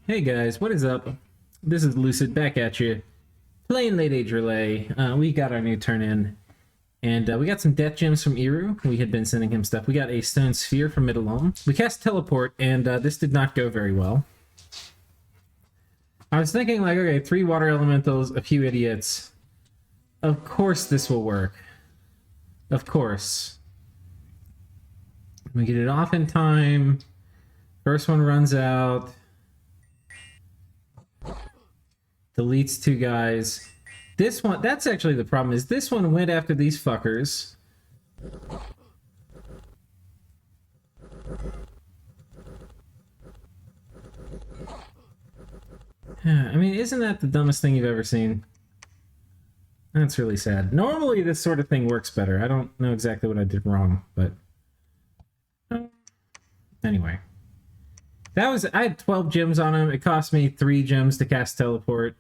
Hey guys, what is up? This is Lucid back at you, playing Late Age Rlyeh. We got our new turn in, and we got some death gems from Eru. We had been sending him stuff. We got a stone sphere from Middleholm. We cast teleport, and this did not go very well. I was thinking, like, okay, 3 water elementals, a few idiots. Of course this will work. Of course. We get it off in time. First one runs out. Deletes 2 guys. This one, that's actually the problem, is this one went after these fuckers. I mean, isn't that the dumbest thing you've ever seen? That's really sad. Normally this sort of thing works better. I don't know exactly what I did wrong, but... Anyway. That was... I had 12 gems on him. It cost me 3 gems to cast teleport.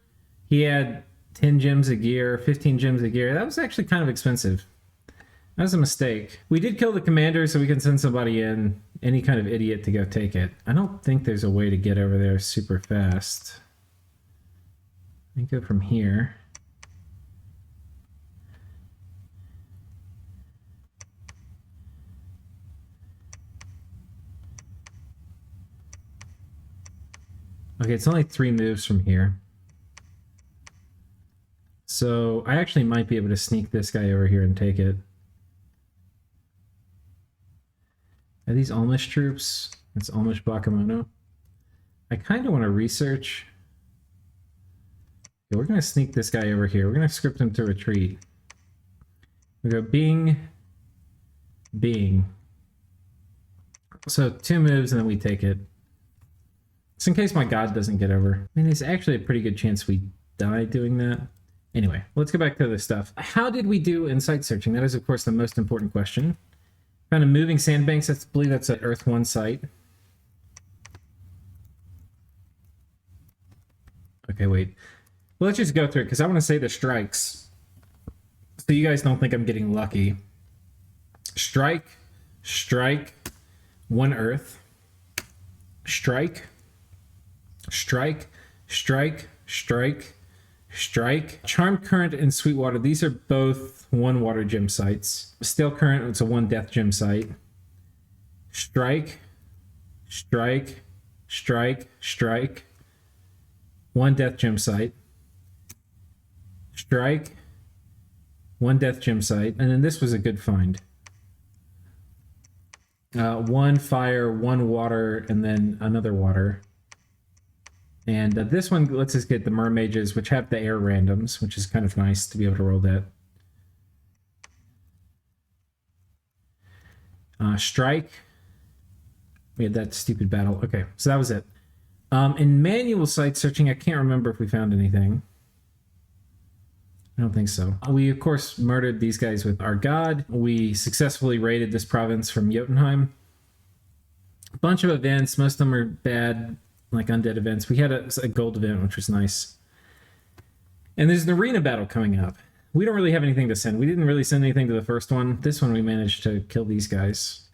He had 10 gems a gear, 15 gems a gear. That was actually kind of expensive. That was a mistake. We did kill the commander, so we can send somebody in, any kind of idiot, to go take it. I don't think there's a way to get over there super fast. I think go from here. Okay, it's only 3 moves from here. So I actually might be able to sneak this guy over here and take it. Are these Almish troops? It's Almish Bakemono. I kind of want to research. Okay, we're going to sneak this guy over here. We're going to script him to retreat. We go Bing, Bing. So 2 moves and then we take it. Just in case my god doesn't get over. I mean, there's actually a pretty good chance we die doing that. Anyway, let's go back to this stuff. How did we do in site searching? That is, of course, the most important question. Found a moving sandbanks. I believe that's an Earth 1 site. Okay, wait. Well, let's just go through it, because I want to say the strikes. So you guys don't think I'm getting lucky. Strike, strike, 1 Earth. Strike, strike, strike, strike, strike. Charmed Current and Sweetwater, these are both 1 water gem sites. Stale Current, it's a 1 death gem site. Strike, strike, strike, strike. 1 death gem site. Strike, 1 death gem site. And then this was a good find. 1 fire, 1 water, and then another water. And this one lets us get the mermaids, which have the air randoms, which is kind of nice to be able to roll that. Strike. We had that stupid battle. Okay, so that was it. In manual site searching, I can't remember if we found anything. I don't think so. We, of course, murdered these guys with our god. We successfully raided this province from Jotunheim. A bunch of events. Most of them are bad, like undead events. We had a gold event, which was nice. And there's an arena battle coming up. We don't really have anything to send. We didn't really send anything to the first one. This one we managed to kill these guys.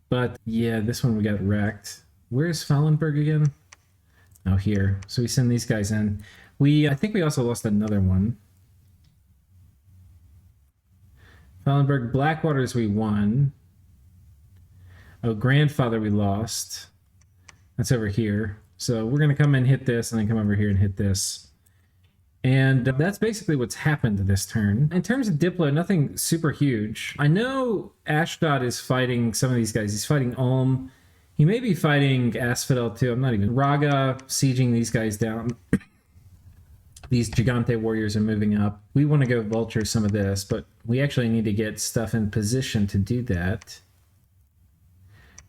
But yeah, this one we got wrecked. Where's Fallenberg again? Oh, here. So we send these guys in. I think we also lost another one. Fallenberg, Blackwaters we won. Oh, Grandfather we lost. That's over here. So we're going to come and hit this and then come over here and hit this. And that's basically what's happened this turn. In terms of Diplo, nothing super huge. I know Ashdod is fighting some of these guys. He's fighting Ulm. He may be fighting Asphodel too. I'm not even... Raga sieging these guys down. These Gigante warriors are moving up. We want to go vulture some of this, but we actually need to get stuff in position to do that.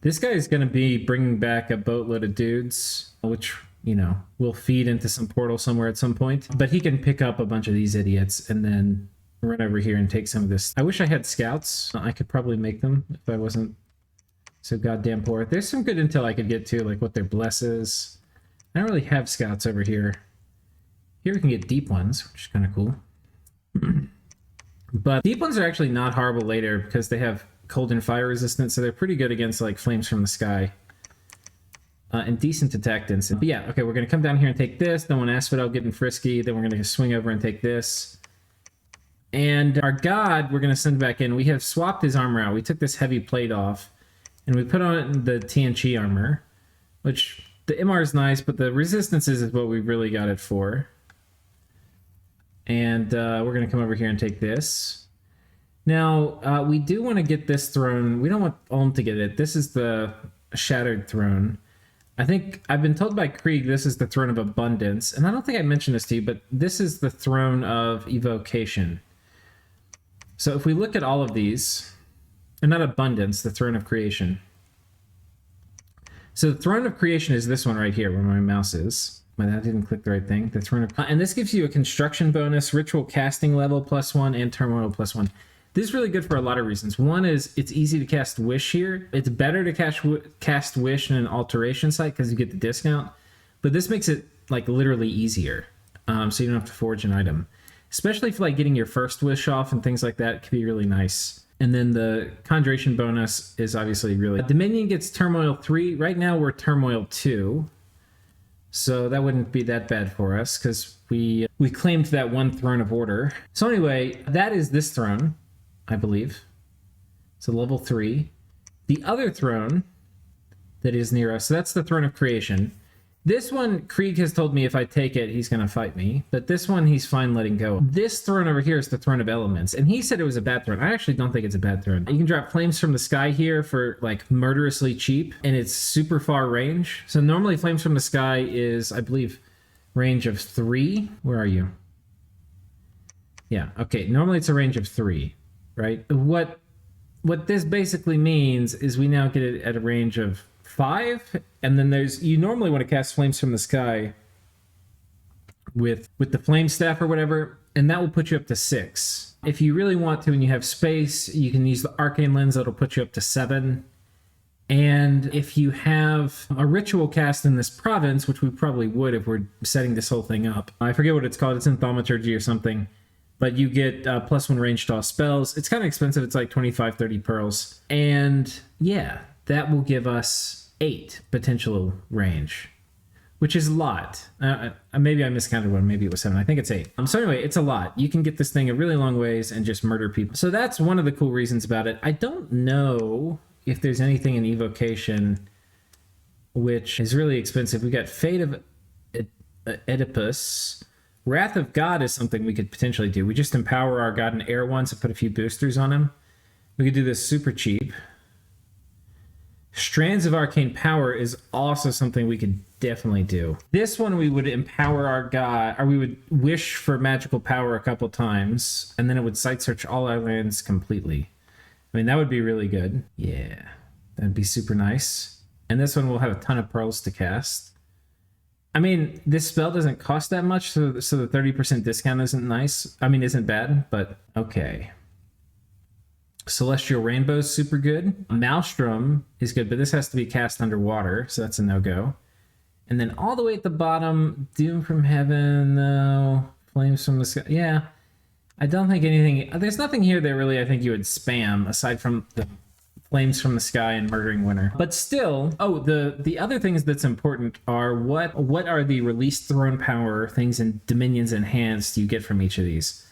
This guy is going to be bringing back a boatload of dudes, which, you know, will feed into some portal somewhere at some point. But he can pick up a bunch of these idiots and then run over here and take some of this. I wish I had scouts. I could probably make them if I wasn't so goddamn poor. There's some good intel I could get to, like what their bless is. I don't really have scouts over here. Here we can get deep ones, which is kind of cool. But deep ones are actually not horrible later because they have cold and fire resistance, so they're pretty good against like flames from the sky. and decent attack density. But yeah, okay, we're going to come down here and take this. Then when Asphodel getting frisky, then we're going to swing over and take this. And our god, we're going to send back in. We have swapped his armor out. We took this heavy plate off, and we put on the TNG armor, which the MR is nice, but the resistances is what we really got it for. And we're going to come over here and take this. Now, we do want to get this throne. We don't want Ulm to get it. This is the Shattered Throne. I think I've been told by Krieg this is the Throne of Abundance. And I don't think I mentioned this to you, but this is the Throne of Evocation. So if we look at all of these, and not Abundance, the Throne of Creation. So the Throne of Creation is this one right here, where my mouse is. That didn't click the right thing. The Throne of... and this gives you a construction bonus, ritual casting level +1, and turmoil +1. This is really good for a lot of reasons. One is it's easy to cast Wish here. It's better to cast Wish in an alteration site because you get the discount. But this makes it like literally easier, so you don't have to forge an item. Especially for like getting your first Wish off and things like that, it could be really nice. And then the Conjuration bonus is obviously really... Dominion gets Turmoil 3. Right now we're Turmoil 2. So that wouldn't be that bad for us because we claimed that one Throne of Order. So anyway, that is this throne, I believe. So level 3. The other throne that is near us, so that's the Throne of Creation. This one, Krieg has told me if I take it, he's going to fight me. But this one, he's fine letting go. This throne over here is the Throne of Elements. And he said it was a bad throne. I actually don't think it's a bad throne. You can drop Flames from the Sky here for like murderously cheap. And it's super far range. So normally Flames from the Sky is, I believe, range of 3. Where are you? Yeah, okay. Normally it's a range of 3, right? What this basically means is we now get it at a range of 5, and then you normally want to cast Flames from the Sky with the Flame Staff or whatever, and that will put you up to 6. If you really want to and you have space, you can use the Arcane Lens, that'll put you up to 7. And if you have a ritual cast in this province, which we probably would if we're setting this whole thing up, I forget what it's called, it's in Thaumaturgy or something, but you get +1 range to all spells. It's kind of expensive, it's like 25-30 pearls. And yeah, that will give us 8 potential range, which is a lot. Maybe I miscounted one. Maybe it was 7. I think it's 8. So anyway, it's a lot. You can get this thing a really long ways and just murder people. So that's one of the cool reasons about it. I don't know if there's anything in Evocation which is really expensive. We got Fate of Oedipus. Wrath of God is something we could potentially do. We just empower our god in air once and put a few boosters on him. We could do this super cheap. Strands of Arcane Power is also something we could definitely do. This one we would empower our god, or we would wish for magical power a couple times, and then it would site search all our lands completely. I mean, that would be really good. Yeah, that'd be super nice. And this one will have a ton of pearls to cast. I mean, this spell doesn't cost that much, so the 30% discount isn't nice. I mean, isn't bad, but okay. Celestial Rainbow is super good. Maelstrom is good, but this has to be cast underwater, so that's a no-go. And then all the way at the bottom, Doom from Heaven, no. Flames from the Sky. Yeah, I don't think anything... There's nothing here that really I think you would spam, aside from the Flames from the Sky and Murdering Winter. But still... Oh, the other things that's important are what are the released throne power things and Dominions Enhanced you get from each of these.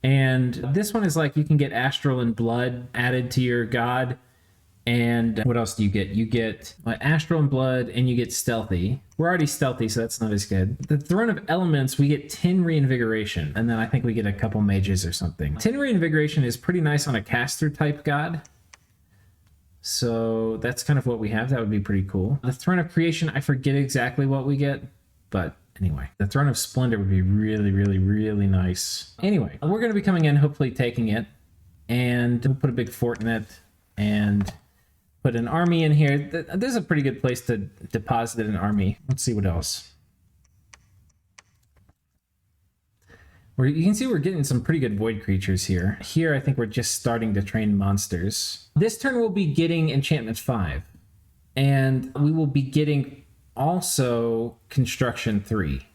And this one is like you can get Astral and Blood added to your god. And what else do you get? You get Astral and Blood, and you get Stealthy. We're already Stealthy, so that's not as good. The Throne of Elements, we get 10 Reinvigoration. And then I think we get a couple Mages or something. 10 Reinvigoration is pretty nice on a caster type god. So that's kind of what we have. That would be pretty cool. The Throne of Creation, I forget exactly what we get, but... Anyway, the Throne of Splendor would be really, really, really nice. Anyway, we're going to be coming in, hopefully taking it. And we'll put a big fort in it. And put an army in here. This is a pretty good place to deposit an army. Let's see what else. You can see we're getting some pretty good void creatures here. Here, I think we're just starting to train monsters. This turn we'll be getting Enchantment 5. And we will be getting... also Construction 3,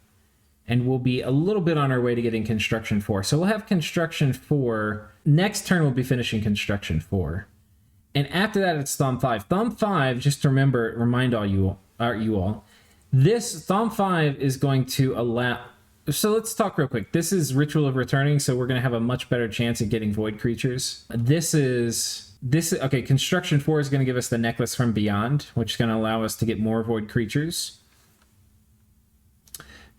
and we'll be a little bit on our way to getting Construction 4. So we'll have Construction 4. Next turn we'll be finishing Construction 4, and after that it's Thumb 5. Thumb 5, just to remind all you or you all. This Thom 5 is going to allow... So let's talk real quick. This is Ritual of Returning, so we're going to have a much better chance at getting Void Creatures. Okay, Construction 4 is going to give us the Necklace from Beyond, which is going to allow us to get more Void Creatures.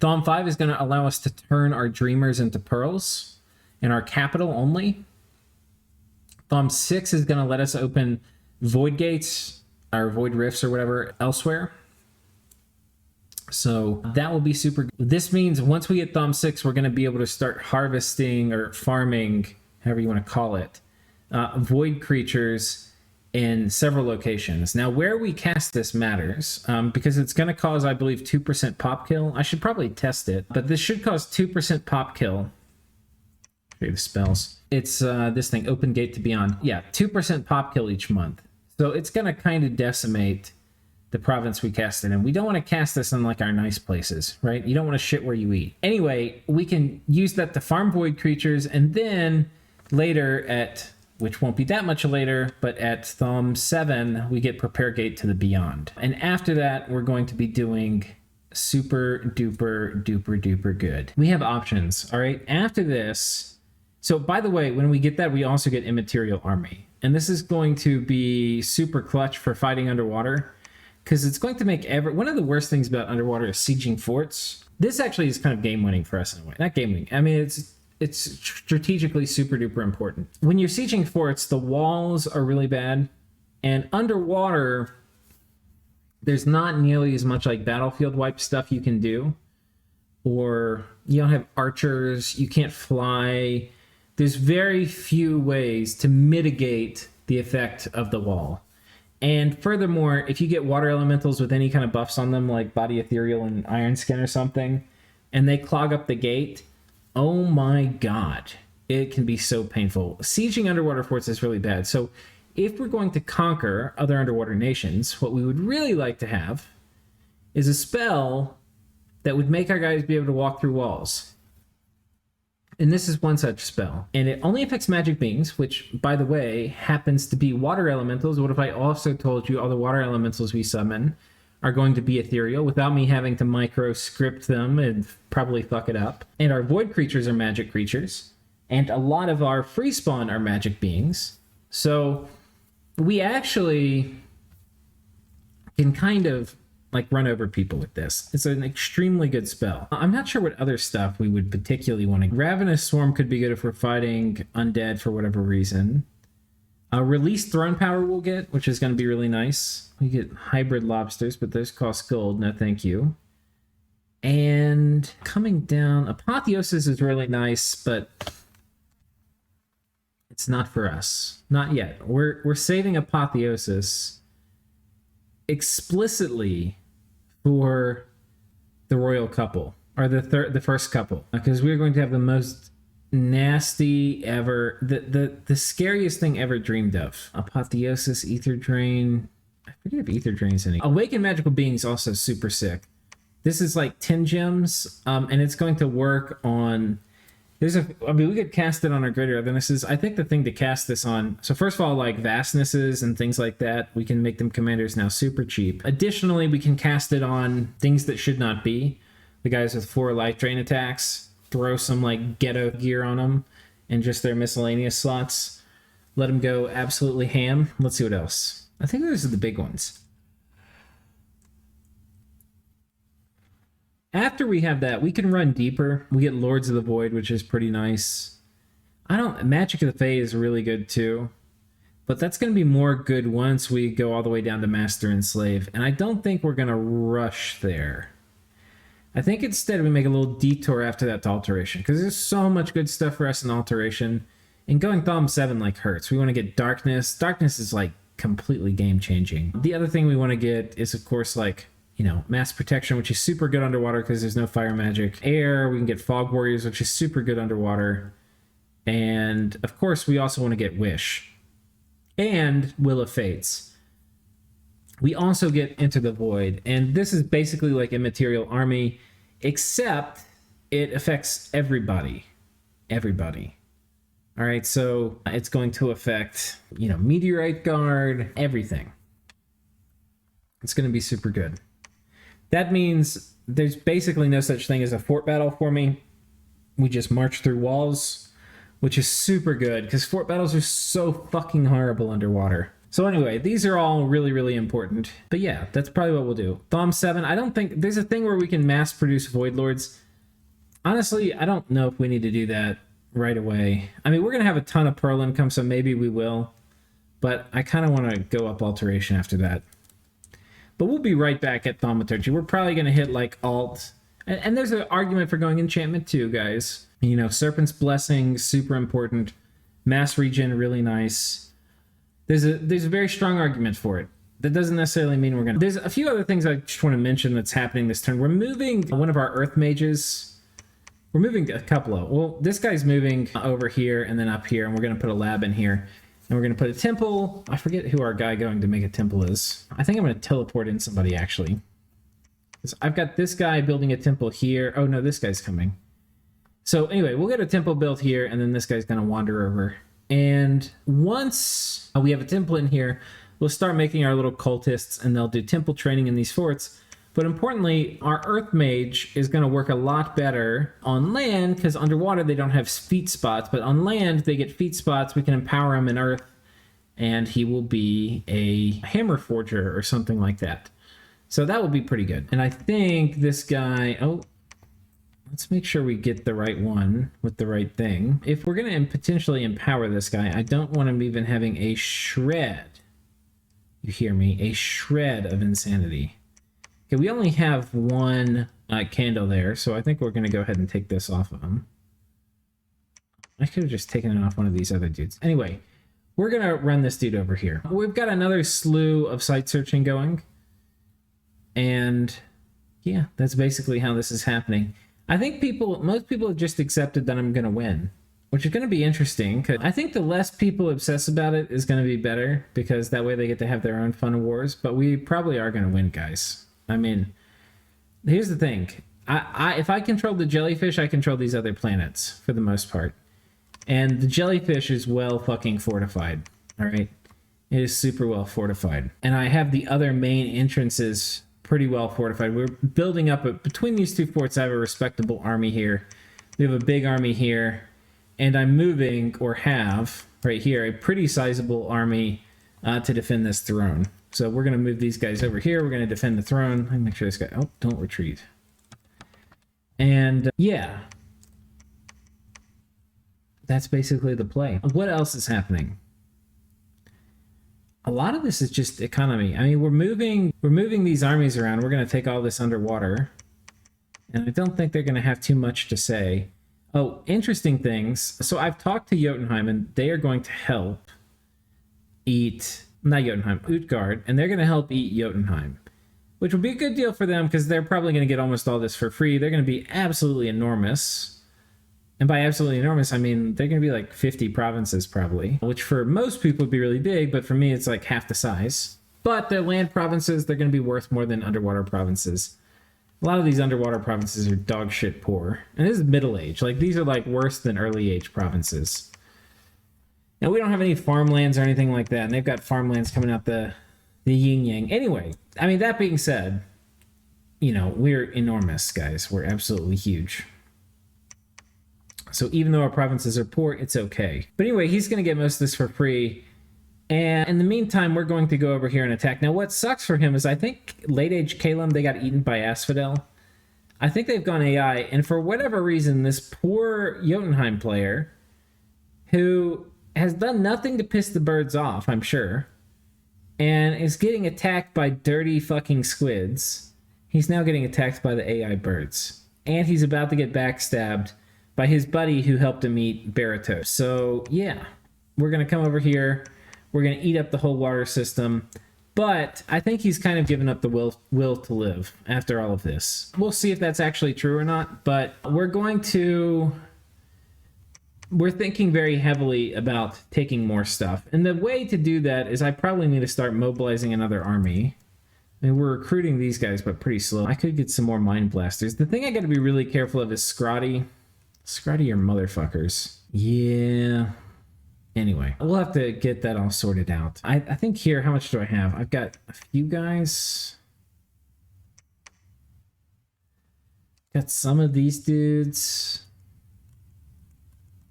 Thom 5 is going to allow us to turn our Dreamers into Pearls, and our Capital only. Thom 6 is going to let us open Void Gates, or Void Rifts, or whatever, elsewhere. So that will be super. This means once we get Thom 6, we're going to be able to start harvesting or farming, however you want to call it, Void Creatures in several locations. Now, where we cast this matters, because it's going to cause, I believe, 2% pop kill. I should probably test it, but this should cause 2% pop kill. The spells. It's this thing, Open Gate to Beyond. Yeah, 2% pop kill each month. So it's going to kind of decimate the province we cast it in. We don't want to cast this in like our nice places, right? You don't want to shit where you eat. Anyway, we can use that to farm Void Creatures, and then later at, which won't be that much later, but at Thom 7, we get Prepare Gate to the Beyond. And after that, we're going to be doing super duper duper duper good. We have options, all right? After this, so by the way, when we get that, we also get Immaterial Army. And this is going to be super clutch for fighting underwater, because it's going to make one of the worst things about underwater is sieging forts. This actually is kind of game winning for us in a way. Not game winning. I mean, it's strategically super duper important. When you're sieging forts, the walls are really bad, and underwater, there's not nearly as much like battlefield wipe stuff you can do, or you don't have archers, you can't fly. There's very few ways to mitigate the effect of the wall. And furthermore, if you get water elementals with any kind of buffs on them, like Body Ethereal and Iron Skin or something, and they clog up the gate, oh my god, it can be so painful. Sieging underwater forts is really bad. So if we're going to conquer other underwater nations, what we would really like to have is a spell that would make our guys be able to walk through walls. And this is one such spell. And it only affects magic beings, which, by the way, happens to be water elementals. What if I also told you all the water elementals we summon are going to be ethereal without me having to micro script them and probably fuck it up? And our void creatures are magic creatures. And a lot of our free spawn are magic beings. So we actually can kind of like run over people with this. It's an extremely good spell. I'm not sure what other stuff we would particularly want to... Ravenous Swarm could be good if we're fighting undead for whatever reason. Release Throne Power we'll get, which is going to be really nice. We get Hybrid Lobsters, but those cost gold. No, thank you. And coming down, Apotheosis is really nice, but it's not for us. Not yet. We're saving Apotheosis explicitly for the royal couple, or the first couple, because we're going to have the most nasty ever, the scariest thing ever dreamed of. Apotheosis, Ether Drain. I forget if Ether Drain's any. Awaken Magical Beings also super sick. This is like 10 gems, and it's going to work on... I mean, we could cast it on our greater othernesses. I think the thing to cast this on... So first of all, like vastnesses and things like that, we can make them commanders now super cheap. Additionally, we can cast it on things that should not be. The guys with 4 life drain attacks, throw some like ghetto gear on them and just their miscellaneous slots. Let them go absolutely ham. Let's see what else. I think those are the big ones. After we have that, we can run deeper. We get Lords of the Void, which is pretty nice. Magic of the Fae is really good too. But that's going to be more good once we go all the way down to Master and Slave. And I don't think we're going to rush there. I think instead we make a little detour after that to Alteration. Because there's so much good stuff for us in Alteration. And going Thom 7 like hurts. We want to get Darkness. Darkness is like completely game changing. The other thing we want to get is of course like... Mass Protection, which is super good underwater because there's no fire magic. Air, we can get Fog Warriors, which is super good underwater. And, of course, we also want to get Wish. And Will of Fates. We also get Into the Void. And this is basically like Immaterial Army, except it affects everybody. Everybody. All right, so it's going to affect, Meteorite Guard, everything. It's going to be super good. That means there's basically no such thing as a fort battle for me. We just march through walls, which is super good because fort battles are so fucking horrible underwater. So anyway, these are all really, really important. But yeah, that's probably what we'll do. Thom 7, I don't think... There's a thing where we can mass produce Void Lords. Honestly, I don't know if we need to do that right away. I mean, we're going to have a ton of Pearl income, so maybe we will. But I kind of want to go up Alteration after that. But we'll be right back at Thaumaturgy. We're probably going to hit like Alt. And there's an argument for going Enchantment too, guys. You know, Serpent's Blessing, super important. Mass Regen, really nice. There's a very strong argument for it. That doesn't necessarily mean we're going to... There's a few other things I just want to mention that's happening this turn. We're moving one of our Earth Mages. We're moving a couple of... Well, this guy's moving over here and then up here, and we're going to put a lab in here. And we're going to put a temple. I forget who our guy going to make a temple is. I think I'm going to teleport in somebody, actually. So I've got this guy building a temple here. Oh, no, this guy's coming. So anyway, we'll get a temple built here, and then this guy's going to wander over. And once we have a temple in here, we'll start making our little cultists, and they'll do temple training in these forts. But importantly, our Earth Mage is going to work a lot better on land, because underwater they don't have feat spots, but on land they get feat spots. We can empower him in Earth, and he will be a Hammer Forger or something like that. So that will be pretty good. And I think this guy... Oh, let's make sure we get the right one with the right thing. If we're going to potentially empower this guy, I don't want him even having a shred. You hear me? A shred of insanity. Okay, we only have one candle there, so I think we're going to go ahead and take this off of him. I could have just taken it off one of these other dudes. Anyway, we're going to run this dude over here. We've got another slew of site searching going. And yeah, that's basically how this is happening. I think most people have just accepted that I'm going to win, which is going to be interesting. Cause I think the less people obsess about it is going to be better, because that way they get to have their own fun wars. But we probably are going to win, guys. I mean, here's the thing. If I control the jellyfish, I control these other planets for the most part. And the jellyfish is well fucking fortified. All right. It is super well fortified. And I have the other main entrances pretty well fortified. We're building up between these two forts. I have a respectable army here. We have a big army here, and I'm moving, or have right here, a pretty sizable army to defend this throne. So we're going to move these guys over here. We're going to defend the throne. Let me make sure this guy... Oh, don't retreat. And yeah, that's basically the play. What else is happening? A lot of this is just economy. I mean, we're moving these armies around. We're going to take all this underwater. And I don't think they're going to have too much to say. Oh, interesting things. So I've talked to Jotunheim, and they are going to help eat... Not Jotunheim, Utgard. And they're going to help eat Jotunheim. Which will be a good deal for them, because they're probably going to get almost all this for free. They're going to be absolutely enormous. And by absolutely enormous, I mean, they're going to be like 50 provinces probably, which for most people would be really big, but for me, it's like half the size. But the land provinces, they're going to be worth more than underwater provinces. A lot of these underwater provinces are dog shit poor. And this is middle age. Like, these are like worse than early age provinces. Now, we don't have any farmlands or anything like that, and they've got farmlands coming out the yin yang. Anyway, I mean, that being said, you know, we're enormous, guys. We're absolutely huge. So even though our provinces are poor, it's okay. But anyway, he's going to get most of this for free. And in the meantime, we're going to go over here and attack. Now, what sucks for him is I think late age Kalem, they got eaten by Asphodel. I think they've gone AI. And for whatever reason, this poor Jotunheim player, who has done nothing to piss the birds off, I'm sure, and is getting attacked by dirty fucking squids. He's now getting attacked by the AI birds. And he's about to get backstabbed by his buddy who helped him eat Baratos. So, yeah, we're going to come over here. We're going to eat up the whole water system. But I think he's kind of given up the will to live after all of this. We'll see if that's actually true or not. But we're thinking very heavily about taking more stuff. And the way to do that is I probably need to start mobilizing another army. I mean, we're recruiting these guys, but pretty slow. I could get some more Mind Blasters. The thing I got to be really careful of is Scrotty. Scrotty are motherfuckers. Yeah. Anyway, we'll have to get that all sorted out. I think here, how much do I have? I've got a few guys. Got some of these dudes.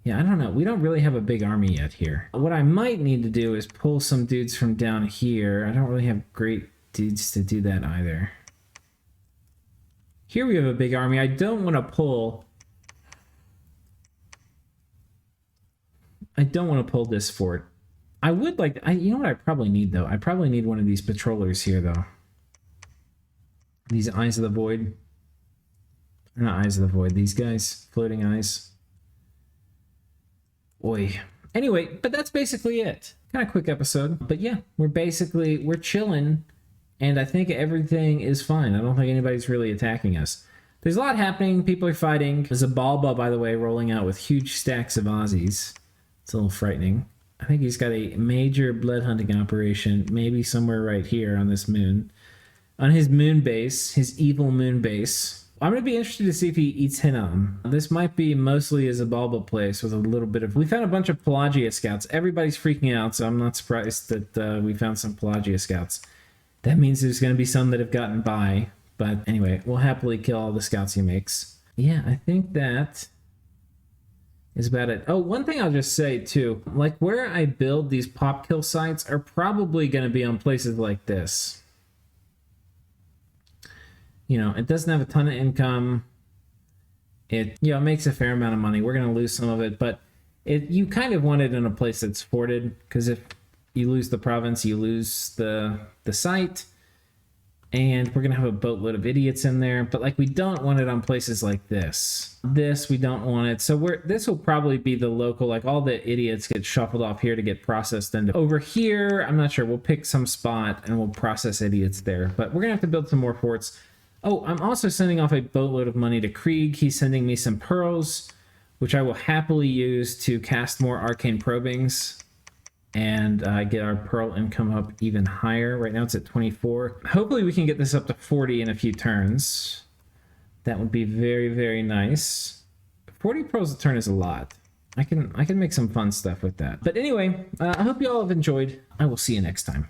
Yeah, I don't know. We don't really have a big army yet here. What I might need to do is pull some dudes from down here. I don't really have great dudes to do that either. Here we have a big army. I don't want to pull... I don't want to pull this fort. I would like... you know what I probably need, though? I probably need one of these patrollers here, though. These Eyes of the Void. Not Eyes of the Void. These guys. Floating Eyes. Oi. Anyway, but that's basically it. Kind of quick episode. But yeah, we're chilling. And I think everything is fine. I don't think anybody's really attacking us. There's a lot happening. People are fighting. There's a Balba, by the way, rolling out with huge stacks of Aussies. It's a little frightening. I think he's got a major blood hunting operation, maybe somewhere right here on this moon. On his moon base, his evil moon base. I'm going to be interested to see if he eats Hinnom. This might be mostly a Zabalba place with a little bit of... We found a bunch of Pelagia scouts. Everybody's freaking out, so I'm not surprised that we found some Pelagia scouts. That means there's going to be some that have gotten by. But anyway, we'll happily kill all the scouts he makes. Yeah, I think that is about it. Oh, one thing I'll just say, too. Like, where I build these pop kill sites are probably going to be on places like this. You know, it doesn't have a ton of income. It, you know, makes a fair amount of money. We're going to lose some of it, but you kind of want it in a place that's forted, because if you lose the province, you lose the site, and we're going to have a boatload of idiots in there. But, like, we don't want it on places like this. We don't want it. So this will probably be the local, like, all the idiots get shuffled off here to get processed into. Over here, I'm not sure. We'll pick some spot, and we'll process idiots there. But we're going to have to build some more forts. Oh, I'm also sending off a boatload of money to Krieg. He's sending me some pearls, which I will happily use to cast more arcane probings and get our pearl income up even higher. Right now it's at 24. Hopefully we can get this up to 40 in a few turns. That would be very, very nice. 40 pearls a turn is a lot. I can make some fun stuff with that. But anyway, I hope you all have enjoyed. I will see you next time.